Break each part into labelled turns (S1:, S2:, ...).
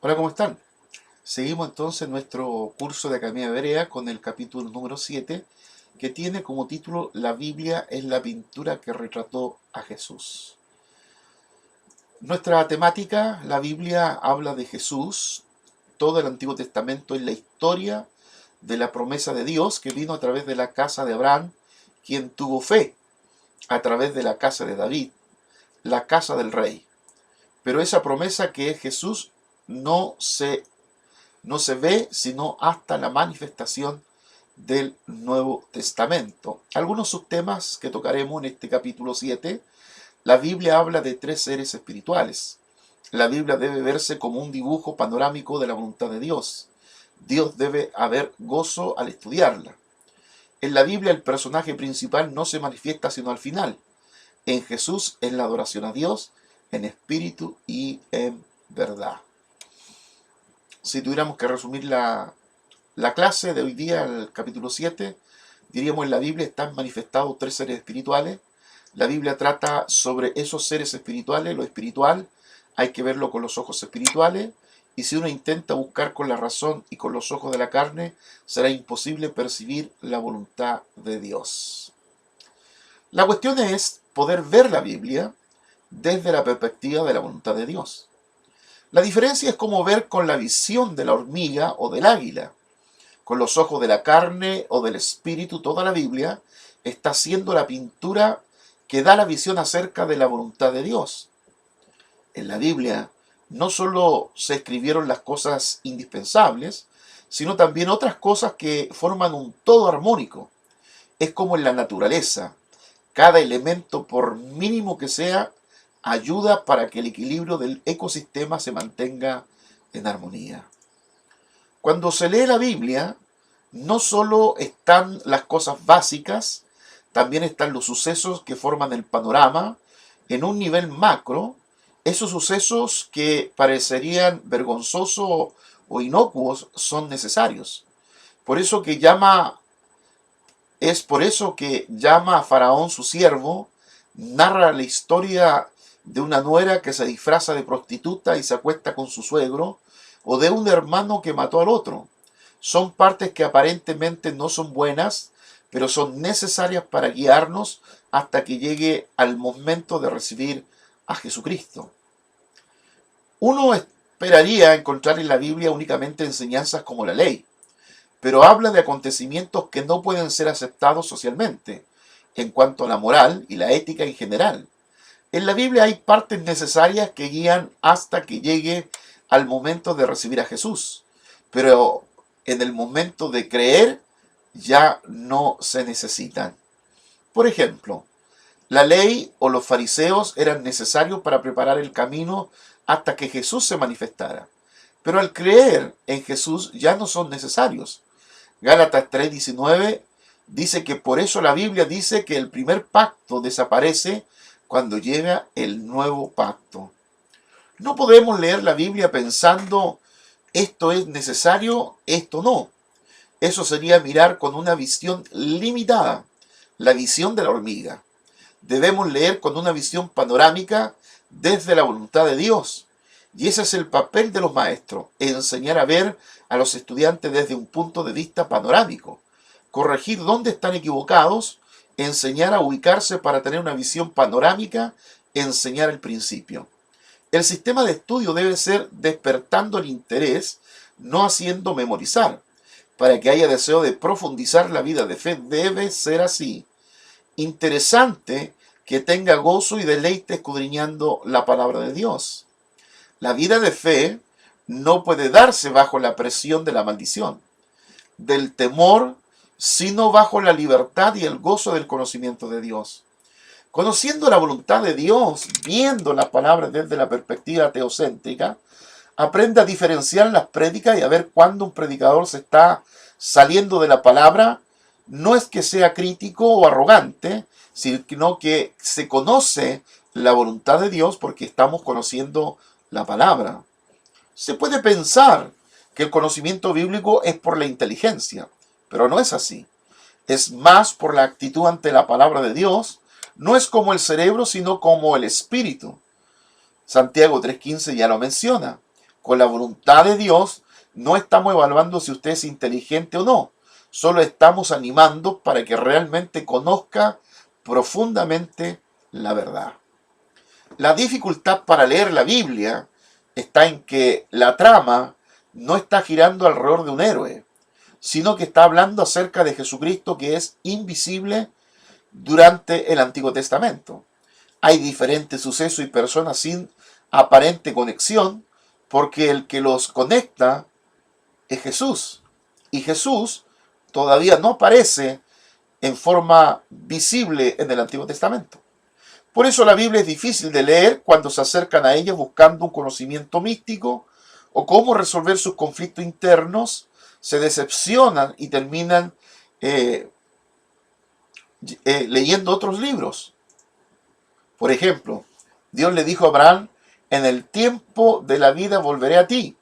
S1: Hola, ¿cómo están? Seguimos entonces nuestro curso de Academia Hebrea con el capítulo número 7, que tiene como título La Biblia es la pintura que retrató a Jesús. Nuestra temática, la Biblia habla de Jesús. Todo el Antiguo Testamento es la historia de la promesa de Dios que vino a través de la casa de Abraham, quien tuvo fe a través de la casa de David, la casa del rey. Pero esa promesa que es Jesús no se ve sino hasta la manifestación del Nuevo Testamento. Algunos subtemas que tocaremos en este capítulo 7. La Biblia habla de tres seres espirituales. La Biblia debe verse como un dibujo panorámico de la voluntad de Dios. Dios debe haber gozo al estudiarla. En la Biblia el personaje principal no se manifiesta sino al final. En Jesús es la adoración a Dios en espíritu y en verdad. Si tuviéramos que resumir la clase de hoy día, el capítulo 7, diríamos en la Biblia están manifestados tres seres espirituales. La Biblia trata sobre esos seres espirituales, lo espiritual, hay que verlo con los ojos espirituales, y si uno intenta buscar con la razón y con los ojos de la carne, será imposible percibir la voluntad de Dios. La cuestión es poder ver la Biblia desde la perspectiva de la voluntad de Dios. La diferencia es como ver con la visión de la hormiga o del águila. Con los ojos de la carne o del espíritu, toda la Biblia está siendo la pintura que da la visión acerca de la voluntad de Dios. En la Biblia no solo se escribieron las cosas indispensables, sino también otras cosas que forman un todo armónico. Es como en la naturaleza. Cada elemento, por mínimo que sea, ayuda para que el equilibrio del ecosistema se mantenga en armonía. Cuando se lee la Biblia, no solo están las cosas básicas, también están los sucesos que forman el panorama en un nivel macro. Esos sucesos que parecerían vergonzosos o inocuos son necesarios. Por eso que llama, es por eso que llama a Faraón su siervo, narra la historia de una nuera que se disfraza de prostituta y se acuesta con su suegro, o de un hermano que mató al otro. Son partes que aparentemente no son buenas, pero son necesarias para guiarnos hasta que llegue al momento de recibir a Jesucristo. Uno esperaría encontrar en la Biblia únicamente enseñanzas como la ley, pero habla de acontecimientos que no pueden ser aceptados socialmente, en cuanto a la moral y la ética en general. En la Biblia hay partes necesarias que guían hasta que llegue al momento de recibir a Jesús, pero en el momento de creer ya no se necesitan. Por ejemplo, la ley o los fariseos eran necesarios para preparar el camino hasta que Jesús se manifestara, pero al creer en Jesús ya no son necesarios. Gálatas 3:19 dice que por eso la Biblia dice que el primer pacto desaparece cuando llega el nuevo pacto. No podemos leer la Biblia pensando esto es necesario, esto no. Eso sería mirar con una visión limitada, la visión de la hormiga. Debemos leer con una visión panorámica desde la voluntad de Dios. Y ese es el papel de los maestros, enseñar a ver a los estudiantes desde un punto de vista panorámico, corregir dónde están equivocados, enseñar a ubicarse para tener una visión panorámica, enseñar el principio. El sistema de estudio debe ser despertando el interés, no haciendo memorizar. Para que haya deseo de profundizar la vida de fe debe ser así. Interesante que tenga gozo y deleite escudriñando la palabra de Dios. La vida de fe no puede darse bajo la presión de la maldición, del temor, sino bajo la libertad y el gozo del conocimiento de Dios. Conociendo la voluntad de Dios, viendo la palabra desde la perspectiva teocéntrica, aprende a diferenciar las prédicas y a ver cuándo un predicador se está saliendo de la palabra. No es que sea crítico o arrogante, sino que se conoce la voluntad de Dios porque estamos conociendo la palabra. Se puede pensar que el conocimiento bíblico es por la inteligencia, pero no es así. Es más por la actitud ante la palabra de Dios. No es como el cerebro, sino como el espíritu. Santiago 3:15 ya lo menciona. con la voluntad de Dios, no estamos evaluando si usted es inteligente o no. Solo estamos animando para que realmente conozca profundamente la verdad. La dificultad para leer la Biblia está en que la trama no está girando alrededor de un héroe, sino que está hablando acerca de Jesucristo, que es invisible durante el Antiguo Testamento. Hay diferentes sucesos y personas sin aparente conexión, porque el que los conecta es Jesús. Y Jesús todavía no aparece en forma visible en el Antiguo Testamento. Por eso la Biblia es difícil de leer cuando se acercan a ella buscando un conocimiento místico o cómo resolver sus conflictos internos, se decepcionan y terminan leyendo otros libros. Por ejemplo, Dios le dijo a Abraham: en el tiempo de la vida volveré a ti.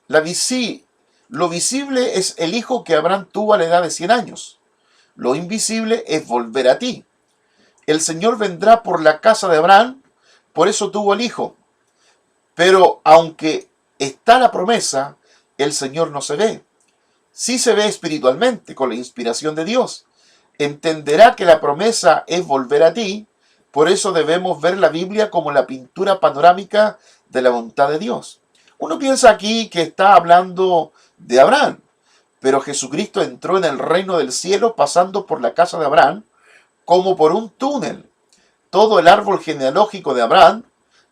S1: Lo visible es el hijo que Abraham tuvo a la edad de 100 años. Lo invisible es volver a ti. El Señor vendrá por la casa de Abraham, por eso tuvo el hijo. Pero aunque está la promesa, el Señor no se ve. Sí se ve espiritualmente, con la inspiración de Dios. Entenderá que la promesa es volver a ti, por eso debemos ver la Biblia como la pintura panorámica de la voluntad de Dios. Uno piensa aquí que está hablando de Abraham, pero Jesucristo entró en el reino del cielo pasando por la casa de Abraham como por un túnel. Todo el árbol genealógico de Abraham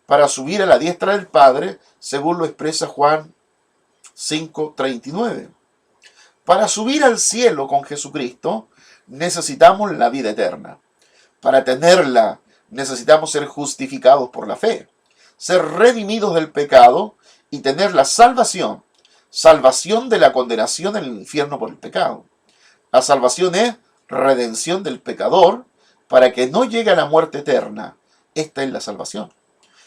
S1: para subir a la diestra del Padre, según lo expresa Juan 5:39. Para subir al cielo con Jesucristo necesitamos la vida eterna. Para tenerla necesitamos ser justificados por la fe, ser redimidos del pecado y tener la salvación. Salvación de la condenación en el infierno por el pecado. La salvación es redención del pecador para que no llegue a la muerte eterna. Esta es la salvación.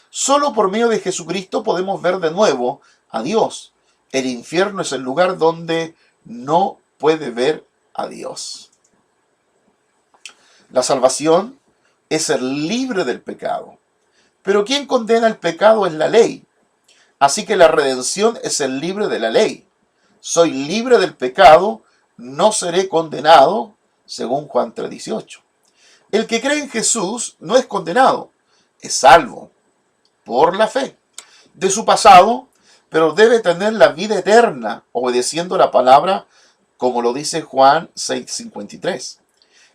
S1: Solo por medio de Jesucristo podemos ver de nuevo a Dios. El infierno es el lugar donde no puede ver a Dios. La salvación es ser libre del pecado. Pero quien condena el pecado es la ley. Así que la redención es ser libre de la ley. Soy libre del pecado, no seré condenado, según Juan 3:18. El que cree en Jesús no es condenado, es salvo por la fe de su pasado, pero debe tener la vida eterna, obedeciendo la palabra, como lo dice Juan 6:53.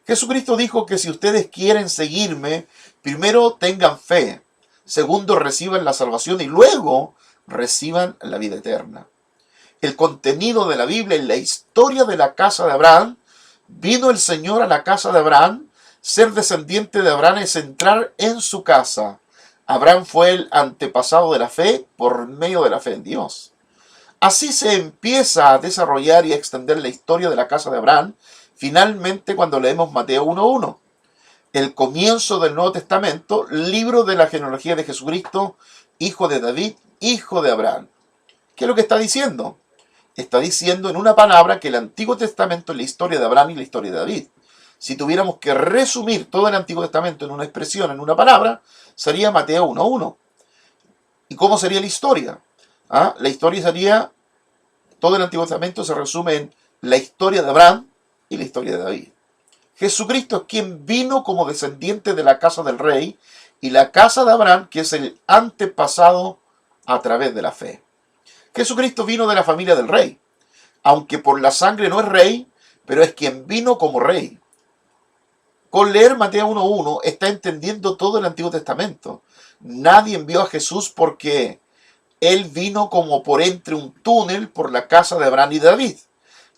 S1: Jesucristo dijo que si ustedes quieren seguirme, primero tengan fe, segundo reciban la salvación y luego reciban la vida eterna. El contenido de la Biblia en la historia de la casa de Abraham: vino el Señor a la casa de Abraham. Ser descendiente de Abraham es entrar en su casa. Abraham fue el antepasado de la fe por medio de la fe en Dios. Así se empieza a desarrollar y a extender la historia de la casa de Abraham, finalmente cuando leemos Mateo 1:1. El comienzo del Nuevo Testamento, libro de la genealogía de Jesucristo, hijo de David, hijo de Abraham. ¿Qué es lo que está diciendo? Está diciendo en una palabra que el Antiguo Testamento es la historia de Abraham y la historia de David. Si tuviéramos que resumir todo el Antiguo Testamento en una expresión, en una palabra, sería Mateo 1:1. ¿Y cómo sería la historia? La historia sería, todo el Antiguo Testamento se resume en la historia de Abraham y la historia de David. Jesucristo es quien vino como descendiente de la casa del rey y la casa de Abraham, que es el antepasado a través de la fe. Jesucristo vino de la familia del rey, aunque por la sangre no es rey, pero es quien vino como rey. Con leer Mateo 1:1 está entendiendo todo el Antiguo Testamento. Nadie envió a Jesús porque él vino como por entre un túnel por la casa de Abraham y de David.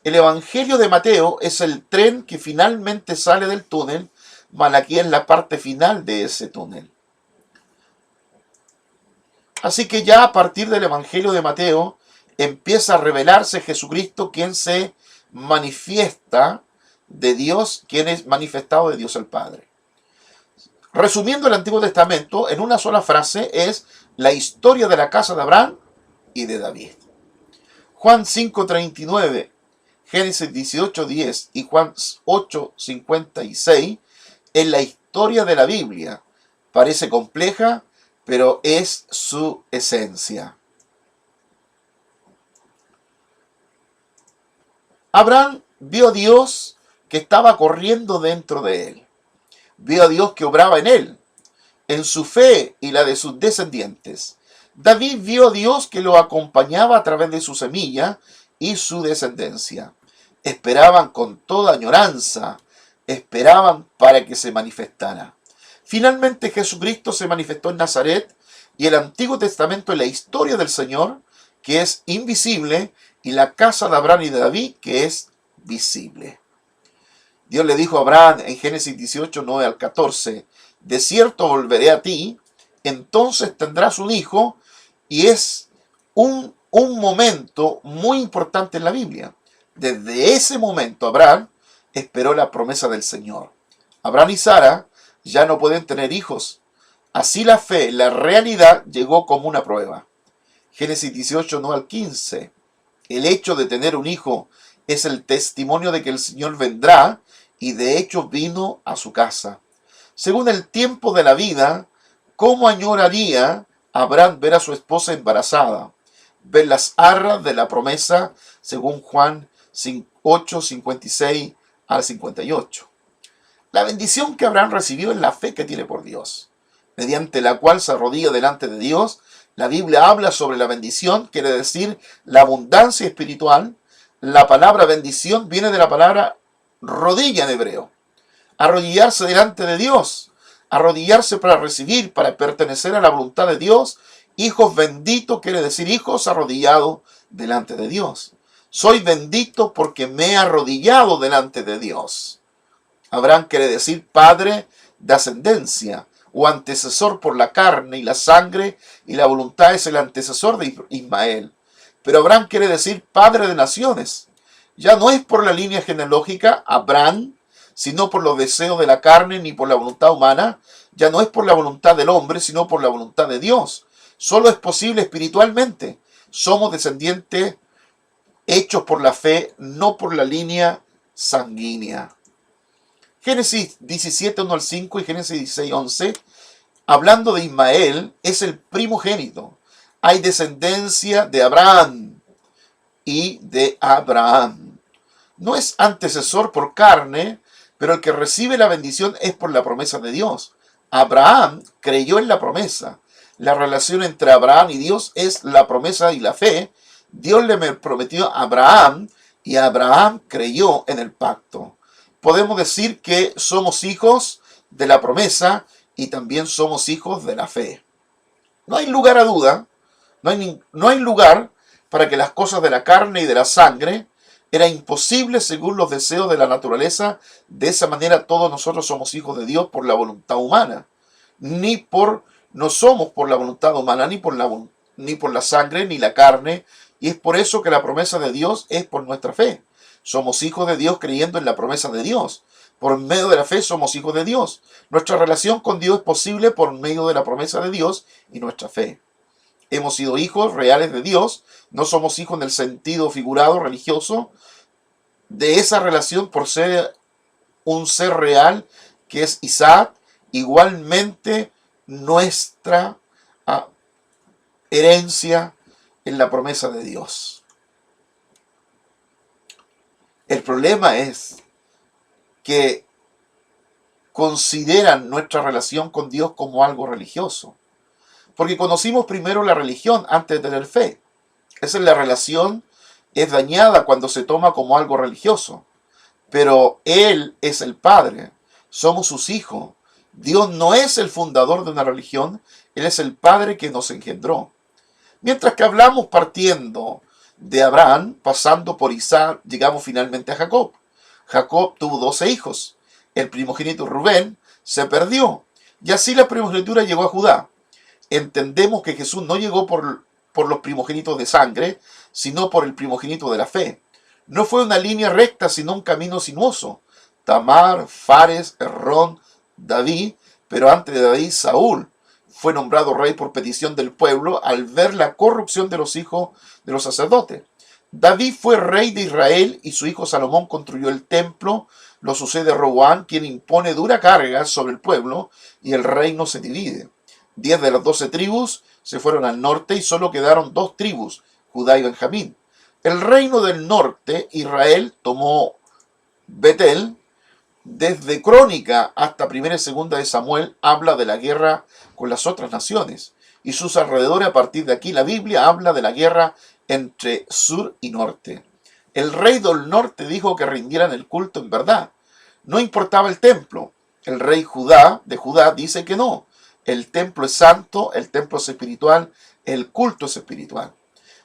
S1: El Evangelio de Mateo es el tren que finalmente sale del túnel, Malaquías es la parte final de ese túnel. Así que ya a partir del Evangelio de Mateo empieza a revelarse Jesucristo, quien se manifiesta de Dios, quien es manifestado de Dios el Padre. Resumiendo el Antiguo Testamento, en una sola frase es la historia de la casa de Abraham y de David. Juan 5:39, Génesis 18:10 y Juan 8:56 es la historia de la Biblia. Parece compleja, pero es su esencia. Abraham vio a Dios que estaba corriendo dentro de él. Vio a Dios que obraba en su fe y la de sus descendientes. David vio a Dios que lo acompañaba a través de su semilla y su descendencia. Esperaban con toda añoranza, esperaban para que se manifestara. Finalmente Jesucristo se manifestó en Nazaret y el Antiguo Testamento es la historia del Señor, que es invisible, y la casa de Abraham y de David, que es visible. Dios le dijo a Abraham en Génesis 18, 9 al 14, de cierto volveré a ti, entonces tendrás un hijo, y es un momento muy importante en la Biblia. Desde ese momento Abraham esperó la promesa del Señor. Abraham y Sara ya no pueden tener hijos. Así la fe, la realidad, llegó como una prueba. Génesis 18, 9 al 15. El hecho de tener un hijo es el testimonio de que el Señor vendrá, y de hecho vino a su casa. Según el tiempo de la vida, ¿cómo añoraría Abraham ver a su esposa embarazada? Ver las arras de la promesa, según Juan 8, 56 al 58. La bendición que Abraham recibió es la fe que tiene por Dios, mediante la cual se arrodilla delante de Dios. La Biblia habla sobre la bendición, quiere decir la abundancia espiritual. La palabra bendición viene de la palabra rodilla en hebreo. Arrodillarse delante de Dios, arrodillarse para recibir, para pertenecer a la voluntad de Dios. Hijos benditos quiere decir hijos arrodillados delante de Dios. Soy bendito porque me he arrodillado delante de Dios. Abraham quiere decir padre de ascendencia, o antecesor por la carne y la sangre, y la voluntad es el antecesor de Ismael. Pero Abraham quiere decir padre de naciones. Ya no es por la línea genealógica Abraham, sino por los deseos de la carne, ni por la voluntad humana. Ya no es por la voluntad del hombre, sino por la voluntad de Dios. Solo es posible espiritualmente. Somos descendientes hechos por la fe, no por la línea sanguínea. Génesis 17, 1 al 5 y Génesis 16, 11, hablando de Ismael, es el primogénito. Hay descendencia de Abraham y de Abraham. No es antecesor por carne, pero el que recibe la bendición es por la promesa de Dios. Abraham creyó en la promesa. La relación entre Abraham y Dios es la promesa y la fe. Dios le prometió a Abraham y Abraham creyó en el pacto. Podemos decir que somos hijos de la promesa y también somos hijos de la fe. No hay lugar a duda, no hay lugar para que las cosas de la carne y de la sangre era imposible según los deseos de la naturaleza. De esa manera todos nosotros somos hijos de Dios por la voluntad humana. No somos por la voluntad humana, ni por la sangre, ni la carne. Y es por eso que la promesa de Dios es por nuestra fe. Somos hijos de Dios creyendo en la promesa de Dios. Por medio de la fe somos hijos de Dios. Nuestra relación con Dios es posible por medio de la promesa de Dios y nuestra fe. Hemos sido hijos reales de Dios. No somos hijos en el sentido figurado religioso de esa relación por ser un ser real que es Isaac. Igualmente nuestra herencia en la promesa de Dios. El problema es que consideran nuestra relación con Dios como algo religioso. Porque conocimos primero la religión antes de tener fe. Esa es la relación, es dañada cuando se toma como algo religioso. Pero Él es el Padre, somos sus hijos. Dios no es el fundador de una religión, Él es el Padre que nos engendró. Mientras que hablamos partiendo de Abraham, pasando por Isaac, llegamos finalmente a Jacob. Jacob tuvo 12 hijos. El primogénito Rubén se perdió. Y así la primogenitura llegó a Judá. Entendemos que Jesús no llegó por los primogénitos de sangre, sino por el primogénito de la fe. No fue una línea recta, sino un camino sinuoso. Tamar, Fares, Herrón, David, pero antes de David, Saúl fue nombrado rey por petición del pueblo al ver la corrupción de los hijos de los sacerdotes. David fue rey de Israel y su hijo Salomón construyó el templo. Lo sucede Roboam, quien impone dura carga sobre el pueblo y el reino se divide. 10 de las 12 tribus se fueron al norte y solo quedaron 2 tribus, Judá y Benjamín. El reino del norte, Israel, tomó Betel. Desde Crónica hasta Primera y Segunda de Samuel habla de la guerra con las otras naciones y sus alrededores. A partir de aquí la Biblia habla de la guerra entre sur y norte. El rey del norte dijo que rindieran el culto en verdad. No importaba el templo. El rey de Judá dice que no. El templo es santo, el templo es espiritual, el culto es espiritual.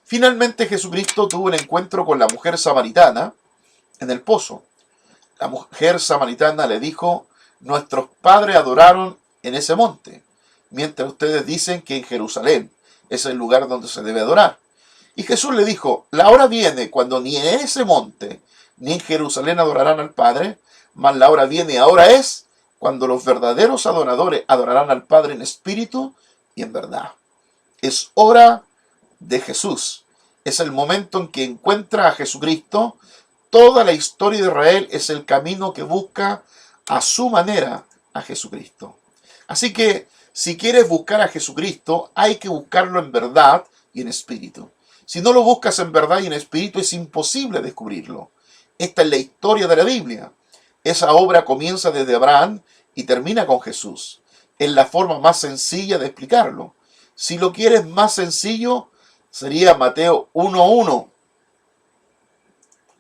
S1: Finalmente Jesucristo tuvo un encuentro con la mujer samaritana en el pozo. La mujer samaritana le dijo: nuestros padres adoraron en ese monte, mientras ustedes dicen que en Jerusalén es el lugar donde se debe adorar. Y Jesús le dijo: la hora viene cuando ni en ese monte ni en Jerusalén adorarán al Padre, mas la hora viene, ahora es, cuando los verdaderos adoradores adorarán al Padre en espíritu y en verdad. Es hora de Jesús. Es el momento en que encuentra a Jesucristo. Toda la historia de Israel es el camino que busca a su manera a Jesucristo. Así que si quieres buscar a Jesucristo, hay que buscarlo en verdad y en espíritu. Si no lo buscas en verdad y en espíritu, es imposible descubrirlo. Esta es la historia de la Biblia. Esa obra comienza desde Abraham y termina con Jesús. Es la forma más sencilla de explicarlo. Si lo quieres más sencillo, sería Mateo 1:1.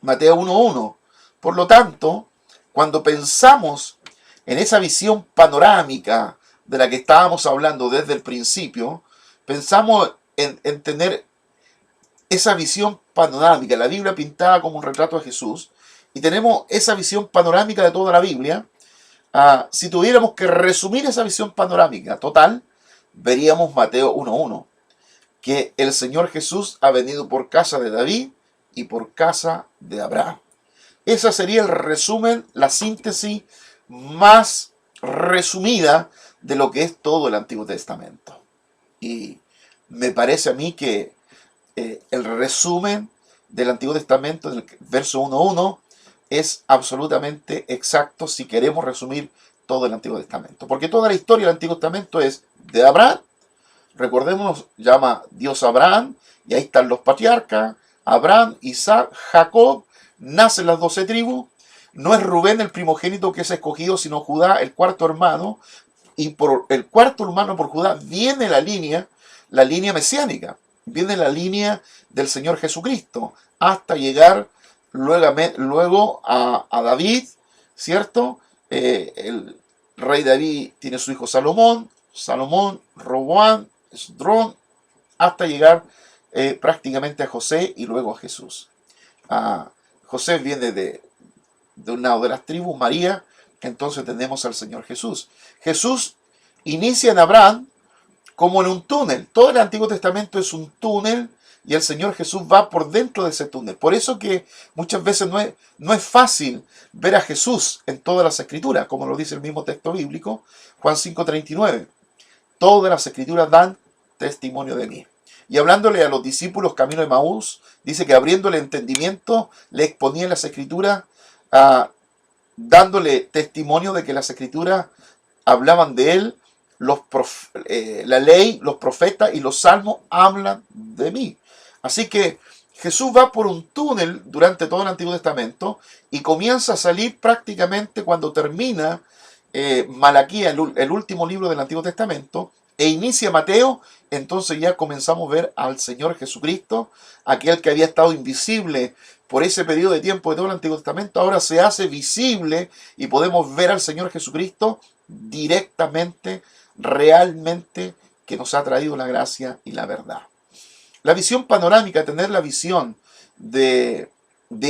S1: Mateo 1:1. Por lo tanto, cuando pensamos en esa visión panorámica de la que estábamos hablando desde el principio, pensamos en tener esa visión panorámica, la Biblia pintada como un retrato de Jesús, y tenemos esa visión panorámica de toda la Biblia. Si tuviéramos que resumir esa visión panorámica total, veríamos Mateo 1:1, que el Señor Jesús ha venido por casa de David y por casa de Abraham. Ese sería el resumen, la síntesis más resumida de lo que es todo el Antiguo Testamento. Y me parece a mí que el resumen del Antiguo Testamento, del verso 1:1, es absolutamente exacto si queremos resumir todo el Antiguo Testamento. Porque toda la historia del Antiguo Testamento es de Abraham. Recordemos, llama Dios a Abraham, y ahí están los patriarcas: Abraham, Isaac, Jacob. Nacen las 12 tribus. No es Rubén el primogénito que es escogido, sino Judá, el cuarto hermano. Y por el cuarto hermano, por Judá, viene la línea mesiánica. Viene la línea del Señor Jesucristo, hasta llegar luego a David, ¿cierto? El rey David tiene su hijo Salomón, Roboam, Esdrón, hasta llegar prácticamente a José y luego a Jesús. José viene de un lado de las tribus, María, entonces tenemos al Señor Jesús. Jesús inicia en Abraham como en un túnel. Todo el Antiguo Testamento es un túnel y el Señor Jesús va por dentro de ese túnel. Por eso que muchas veces no es fácil ver a Jesús en todas las Escrituras, como lo dice el mismo texto bíblico, Juan 5:39. Todas las Escrituras dan testimonio de mí. Y hablándole a los discípulos camino de Maús, dice que abriéndole entendimiento, le exponía las Escrituras, dándole testimonio de que las Escrituras hablaban de él. La ley, los profetas y los salmos hablan de mí. Así que Jesús va por un túnel durante todo el Antiguo Testamento y comienza a salir prácticamente cuando termina Malaquías, el último libro del Antiguo Testamento, e inicia Mateo. Entonces ya comenzamos a ver al Señor Jesucristo, aquel que había estado invisible por ese periodo de tiempo de todo el Antiguo Testamento. Ahora se hace visible y podemos ver al Señor Jesucristo directamente, realmente, que nos ha traído la gracia y la verdad. La visión panorámica, tener la visión de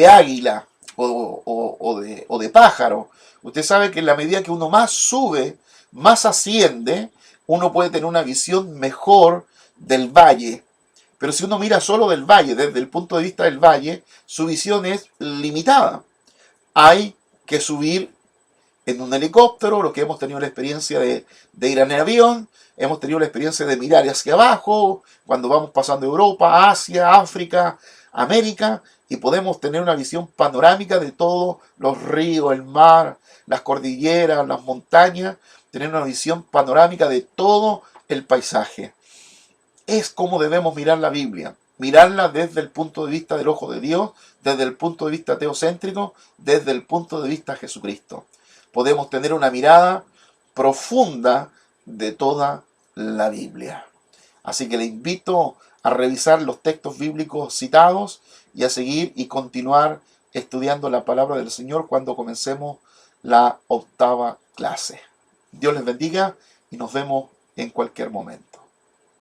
S1: águila o de pájaro. Usted sabe que en la medida que uno más sube, más asciende, uno puede tener una visión mejor del valle. Pero si uno mira solo del valle, desde el punto de vista del valle, su visión es limitada. Hay que subir en un helicóptero, los que hemos tenido la experiencia de ir en avión, hemos tenido la experiencia de mirar hacia abajo, cuando vamos pasando Europa, Asia, África, América, y podemos tener una visión panorámica de todos los ríos, el mar, las cordilleras, las montañas, tener una visión panorámica de todo el paisaje. Es como debemos mirar la Biblia. mirarla desde el punto de vista del ojo de Dios, desde el punto de vista teocéntrico, desde el punto de vista de Jesucristo. Podemos tener una mirada profunda de toda la Biblia. Así que le invito a revisar los textos bíblicos citados y a seguir y continuar estudiando la palabra del Señor cuando comencemos la octava clase. Dios les bendiga y nos vemos en cualquier momento.